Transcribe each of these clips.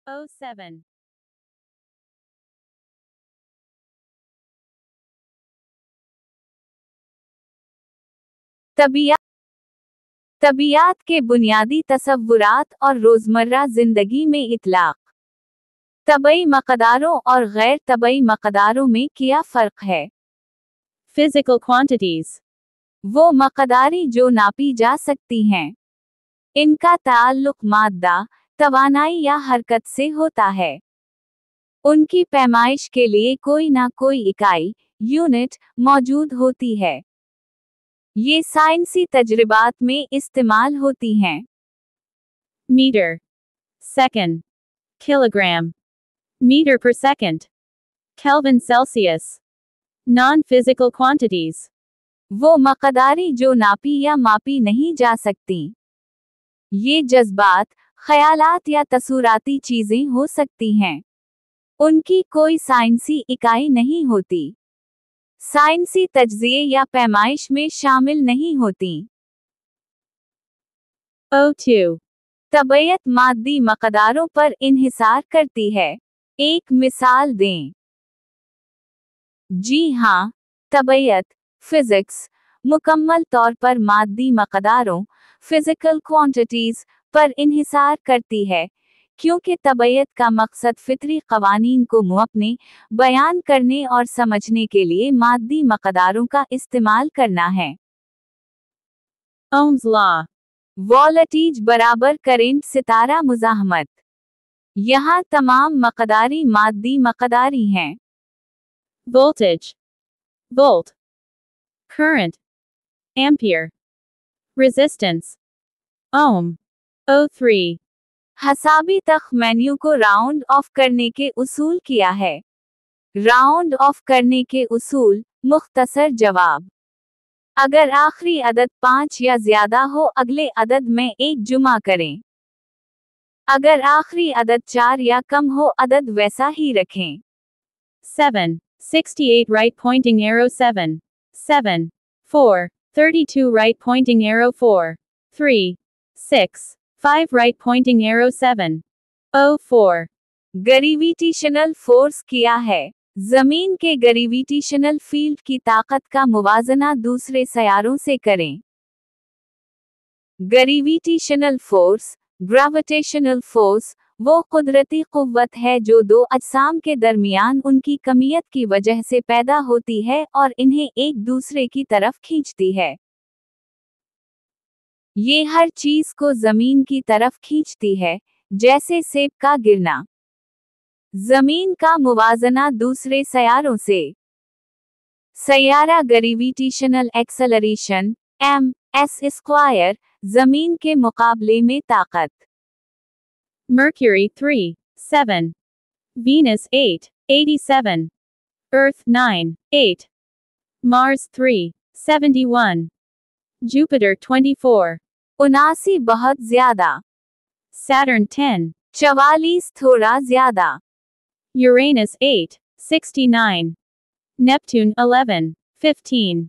07. तबीयत तबीयत के बुनियादी तसव्वुरात और रोज़मर्रा ज़िंदगी में इतलाक़। तबई मक़दारों और गैर तबई मक़दारों में क्या फ़र्क है? Physical quantities. वो मक़दारी जो नापी जा सकती हैं। इनका ताल्लुक़ माद्दा, तवानाई या हरकत से होता है। उनकी पैमाइश के लिए कोई ना कोई इकाई, यूनिट, मौजूद होती है। ये साइंसी तजरिबात में इस्तेमाल होती हैं। मीटर, सेकंड, किलोग्राम, मीटर पर second, kelvin Celsius. Non physical quantities, वो मक़दारी जो नापी या मापी नहीं जा सकती। ये जज्बात, ख़यालात या तसुराती चीज़ें हो सकती हैं। उनकी कोई साइंसी इकाई नहीं होती। साइंसी तज्ज़िये या पैमाइश में शामिल नहीं होती। O2. तबैयत माद्दी मक़दारों पर इन्हिसार करती है। एक मिसाल दें। जी हाँ, तबैयत, फिज़िक्स, मुकम्मल तौर पर माद्दी मक़दारों, फिज़िकल क्वांटिटीज़, पर इन्हिसार करती है, क्योंकि तबैयत का मकसद फ़ितरी क़वानीन को मुअप्पने, बयान करने और समझने के लिए माद्दी मक़दारों का इस्तेमाल करना है। Ohm's law. वोल्टेज बराबर करंट सितारा मुज़ाहमत। यहाँ तमाम मक़दारी माद्दी मक़दारी हैं। Voltage, volt, current, ampere, resistance, ohm, O3. हसाबी तख मेन्यू को राउंड ऑफ करने के उसूल किया है। राउंड ऑफ करने के उसूल, मुख्तसर जवाब। अगर आखिरी अदद 5 या ज़्यादा हो अगले अदद में एक जुमा करें। अगर आखिरी अदद 4 या कम हो अदद वैसा ही रखें। 7. 68 right pointing arrow 7. 7. 4. 32 right pointing arrow 4. 3. 6. 5 right pointing arrow 7. 04. Gravitational force क्या है? ज़मीन के ग्रेविटेशनल फील्ड की ताकत का मुवाजना दूसरे सयारों से करें। ग्रेविटेशनल फोर्स, ग्रेविटेशनल फोर्स, वो कुदरती कुव्वत है जो दो अजसाम के दरमियान उनकी कमियत की वजह से पैदा होती है और इन्हें एक दूसरे की तरफ खींचती है। ये हर चीज को जमीन की तरफ खींचती है, जैसे सेब का गिरना। जमीन का मुवाजना दूसरे सयारों से। सयारा ग्रेविटेशनल एक्सेलरेशन, m(s²), जमीन के मुकाबले में ताकत। Mercury 3, 7. Venus 8, 87. Earth 9, 8. Mars 3, 71. Jupiter 24. 79 बहुत ज्यादा। Saturn 10, 44 थोड़ा ज्यादा। Uranus 8, 69. Neptune 11, 15.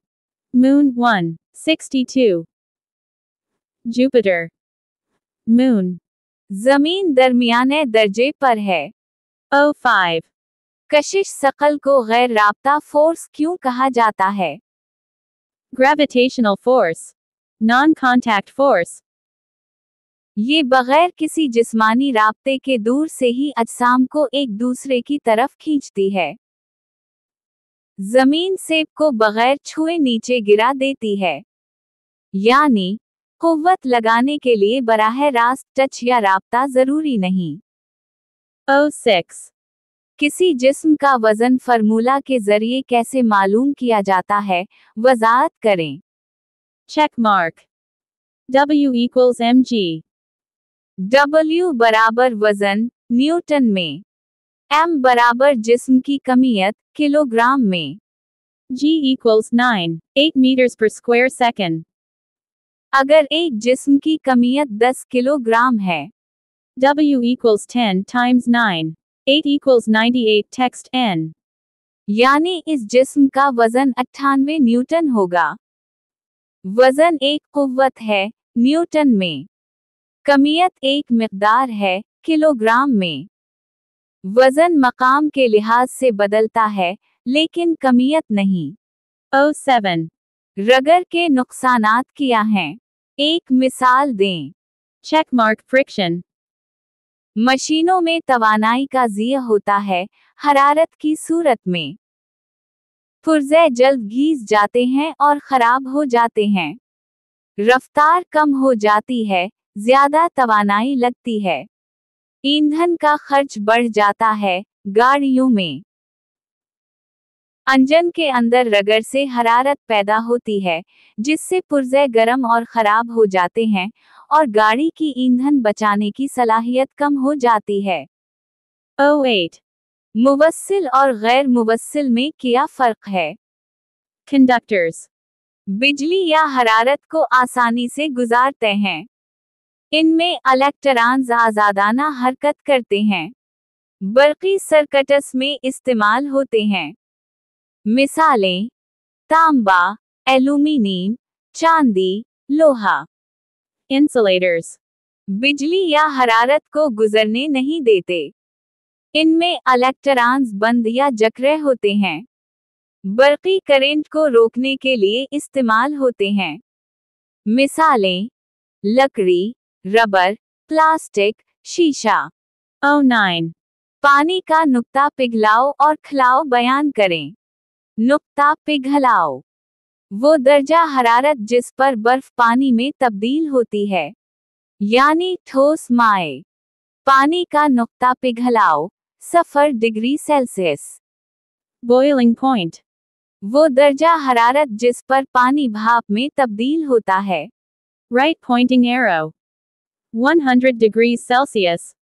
Moon 1, 62. Jupiter. Moon. जमीन दरमियाने दर्जे पर है। O5. कशिश सकल को गैर राब्ता फोर्स क्यों कहा जाता है? Gravitational force. Non-contact force. ये बगैर किसी जिस्मानी राब्ते के दूर से ही अजसाम को एक दूसरे की तरफ खींचती है। जमीन सेब को बगैर छुए नीचे गिरा देती है। यानी कुव्वत लगाने के लिए बराह रास्त टच या राब्ता जरूरी नहीं। O6. किसी जिस्म का वजन फार्मूला के जरिए कैसे मालूम किया जाता है, वजाहत करें। Check mark. W equals mg. W बराबर वजन, न्यूटन में। M बराबर जिस्म की कमियत, किलोग्राम में। G equals 9, 8 meters per square second. अगर एक जिस्म की कमियत 10 किलोग्राम है, W equals 10 times 9, 8 equals 98 text n. यानी इस जिस्म का वजन 98 न्यूटन होगा। वजन एक कुव्वत है, न्यूटन में। कमियत एक मिक़दार है, किलोग्राम में। वजन मकाम के लिहाज से बदलता है, लेकिन कमियत नहीं। 07. रगर के नुकसानात क्या हैं? एक मिसाल दें। Checkmark friction. मशीनों में तवानाई का ज़िया होता है, हरारत की सूरत में। पुर्जे जल्द घिस जाते हैं और खराब हो जाते हैं। रफ्तार कम हो जाती है, ज्यादा तवानाई लगती है। ईंधन का खर्च बढ़ जाता है, गाड़ियों में। इंजन के अंदर रगर से हरारत पैदा होती है, जिससे पुर्जे गर्म और खराब हो जाते हैं, और गाड़ी की ईंधन बचाने की सलाहियत कम हो जाती है। 08. मुवस्सिल और गैर मुवस्सिल में क्या फ़र्क है? Conductors. बिजली या हरारत को आसानी से गुजारते हैं। इनमें इलेक्ट्रॉन्स आज़ादाना हरकत करते हैं। बरक़ी सर्किट्स में इस्तेमाल होते हैं। मिसालें: तांबा, एल्यूमीनियम, चांदी, लोहा। Insulators. बिजली या हरारत को गुजरने नहीं देते। इनमें इलेक्ट्रॉन्स बंद या जकड़े होते हैं। बरक़ी करंट को रोकने के लिए इस्तेमाल होते हैं। मिसालें: लकड़ी, रबर, प्लास्टिक, शीशा। 09. पानी का नुक्ता पिघलाओ और खिलाओ बयान करें। नुक्ता पिघलाओ वो दर्जा हरारत जिस पर बर्फ पानी में तब्दील होती है, यानी ठोस माए। पानी का नुक्ता पिघलाओ 0 डिग्री सेल्सियस। Boiling point. वो दर्जा हरारत जिस पर पानी भाप में तब्दील होता है। Right pointing arrow. 100 degrees Celsius.